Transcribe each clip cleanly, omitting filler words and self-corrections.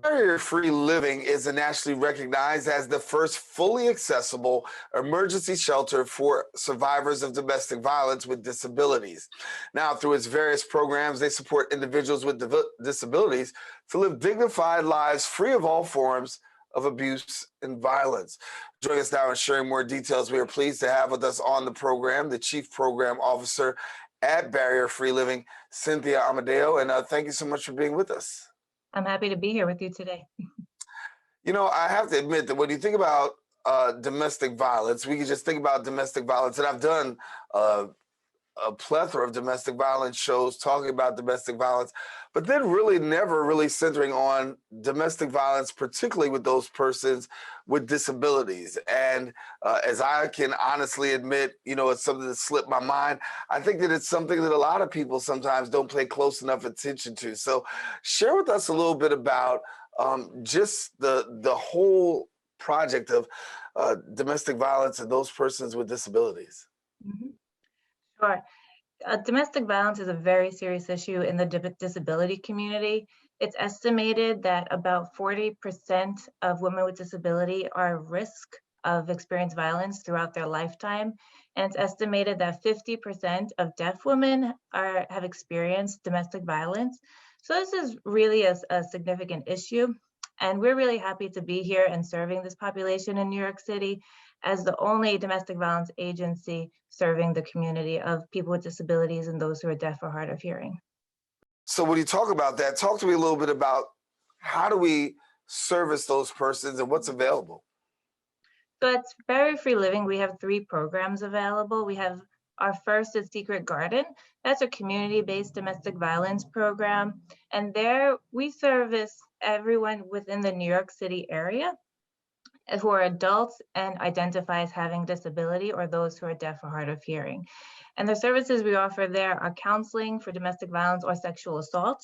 Barrier-free living is nationally recognized as the first fully accessible emergency shelter for survivors of domestic violence with disabilities. Now, through its various programs, they support individuals with disabilities to live dignified lives free of all forms of abuse and violence. Joining us now and sharing more details, we are pleased to have with us on the program the Chief Program Officer at Barrier-Free Living, Cynthia Amodeo, and thank you so much for being with us. I'm happy to be here with you today. You know, I have to admit that when you think about domestic violence, we can just think about domestic violence, and I've done a plethora of domestic violence shows talking about domestic violence, but then really never really centering on domestic violence, particularly with those persons with disabilities. And as I can honestly admit, you know, it's something that slipped my mind. I think that it's something that a lot of people sometimes don't pay close enough attention to. So share with us a little bit about just the whole project of domestic violence and those persons with disabilities. Mm-hmm. Sure. Domestic violence is a very serious issue in the disability community. It's estimated that about 40% of women with disability are at risk of experiencing violence throughout their lifetime. And it's estimated that 50% of deaf women have experienced domestic violence. So this is really a significant issue. And we're really happy to be here and serving this population in New York City as the only domestic violence agency serving the community of people with disabilities and those who are deaf or hard of hearing. So when you talk about that, talk to me a little bit about how do we service those persons and what's available? So at Barrier-Free Living, we have 3 programs available. We have our first is Secret Garden. That's a community-based domestic violence program. And there we service everyone within the New York City area who are adults and identify as having disability or those who are deaf or hard of hearing. And the services we offer there are counseling for domestic violence or sexual assault.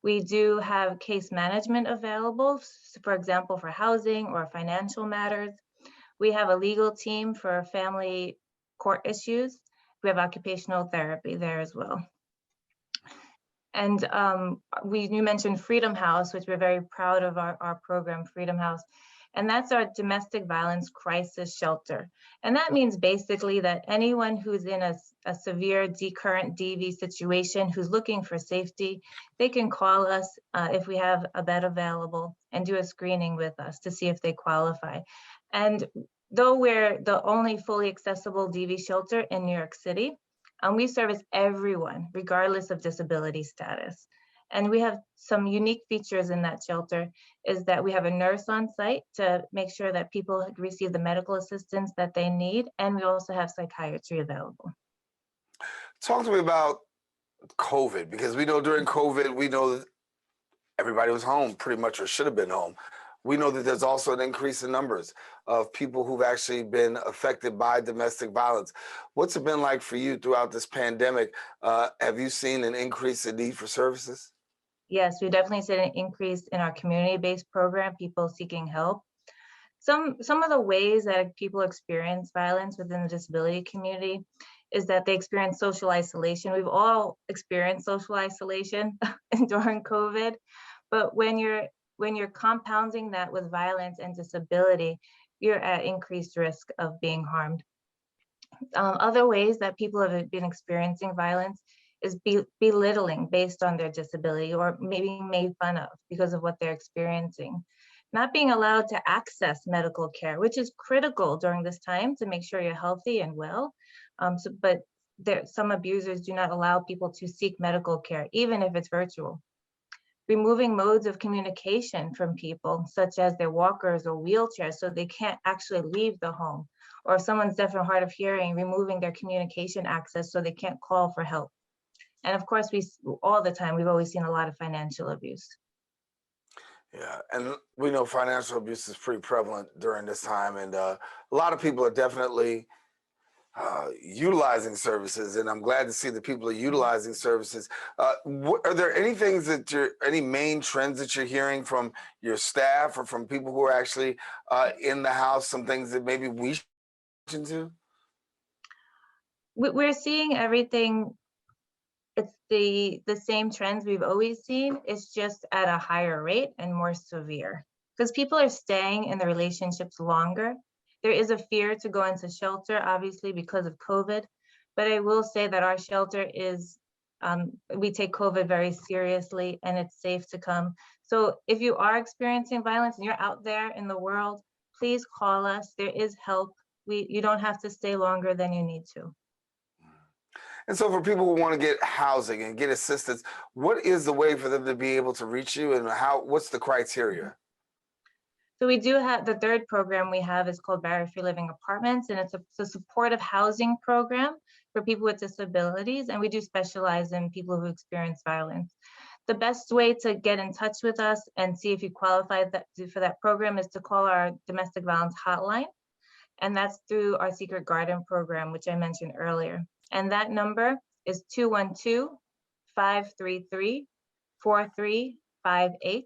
We do have case management available, for example, for housing or financial matters. We have a legal team for family court issues. We have occupational therapy there as well. And you mentioned Freedom House, which we're very proud of our program, Freedom House. And that's our domestic violence crisis shelter. And that means basically that anyone who's in a severe current DV situation, who's looking for safety, they can call us if we have a bed available and do a screening with us to see if they qualify. And though we're the only fully accessible DV shelter in New York City, we service everyone, regardless of disability status. And we have some unique features in that shelter is that we have a nurse on site to make sure that people receive the medical assistance that they need. And we also have psychiatry available. Talk to me about COVID, because we know during COVID, we know that everybody was home pretty much, or should have been home. We know that there's also an increase in numbers of people who've actually been affected by domestic violence. What's it been like for you throughout this pandemic? Have you seen an increase in need for services? Yes, we definitely seen an increase in our community-based program, people seeking help. Some of the ways that people experience violence within the disability community is that they experience social isolation. We've all experienced social isolation during COVID, but when you're compounding that with violence and disability, you're at increased risk of being harmed. Other ways that people have been experiencing violence is belittling based on their disability or maybe made fun of because of what they're experiencing. Not being allowed to access medical care, which is critical during this time to make sure you're healthy and well. But some abusers do not allow people to seek medical care, even if it's virtual. Removing modes of communication from people, such as their walkers or wheelchairs, so they can't actually leave the home. Or if someone's deaf or hard of hearing, removing their communication access so they can't call for help. And of course, all the time, we've always seen a lot of financial abuse. Yeah, and we know financial abuse is pretty prevalent during this time, and a lot of people are definitely utilizing services, and I'm glad to see that people are utilizing services. Are there any main trends that you're hearing from your staff or from people who are actually in the house, some things that maybe we should listen to? We're seeing everything. the same trends we've always seen. It's just at a higher rate and more severe because people are staying in the relationships longer. There is a fear to go into shelter, obviously, because of COVID. But I will say that our shelter is, we take COVID very seriously and it's safe to come. So if you are experiencing violence and you're out there in the world, please call us. There is help. You don't have to stay longer than you need to. And so for people who want to get housing and get assistance, what is the way for them to be able to reach you, and what's the criteria? So we do have, the third program we have is called Barrier-Free Living Apartments, and it's a supportive housing program for people with disabilities, and we do specialize in people who experience violence. The best way to get in touch with us and see if you qualify for that program is to call our domestic violence hotline, and that's through our Secret Garden program, which I mentioned earlier. And that number is 212-533-4358.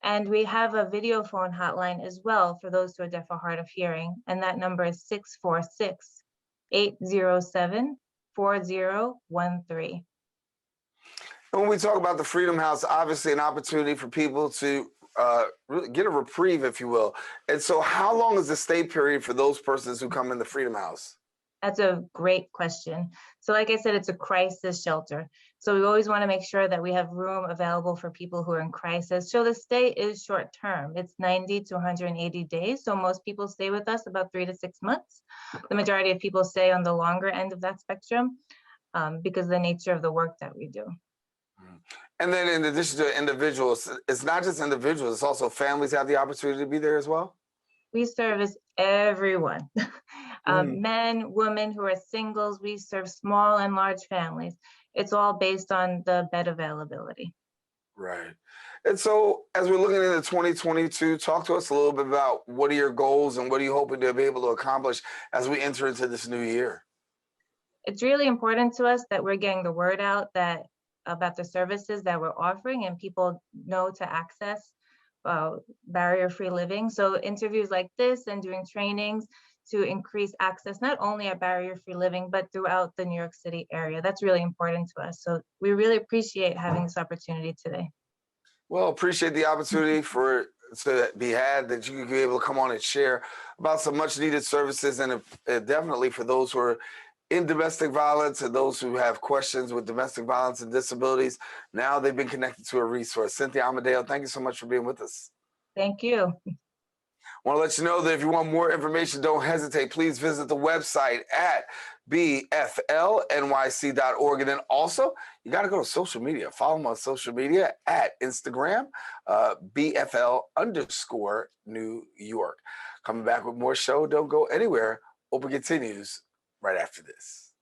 And we have a video phone hotline as well for those who are deaf or hard of hearing. And that number is 646-807-4013. And when we talk about the Freedom House, obviously an opportunity for people to really get a reprieve, if you will. And so how long is the stay period for those persons who come in the Freedom House? That's a great question. So like I said, it's a crisis shelter. So we always want to make sure that we have room available for people who are in crisis. So the stay is short term. It's 90 to 180 days. So most people stay with us about 3 to 6 months. The majority of people stay on the longer end of that spectrum because of the nature of the work that we do. And then in addition to individuals, it's not just individuals, it's also families have the opportunity to be there as well? We service everyone. Men, women who are singles, we serve small and large families. It's all based on the bed availability. Right. And so as we're looking into 2022, talk to us a little bit about what are your goals and what are you hoping to be able to accomplish as we enter into this new year? It's really important to us that we're getting the word out about the services that we're offering and people know to access barrier-free living. So interviews like this and doing trainings to increase access, not only at barrier-free living, but throughout the New York City area. That's really important to us. So we really appreciate having this opportunity today. Well, appreciate the opportunity to be had, that you could be able to come on and share about some much needed services, and definitely for those who are in domestic violence and those who have questions with domestic violence and disabilities. Now they've been connected to a resource. Cynthia Amodeo, thank you so much for being with us. Thank you. I want to let you know that if you want more information, don't hesitate. Please visit the website at bflnyc.org. And then also, you got to go to social media. Follow them on social media at Instagram, BFL_New York. Coming back with more show. Don't go anywhere. Open continues right after this.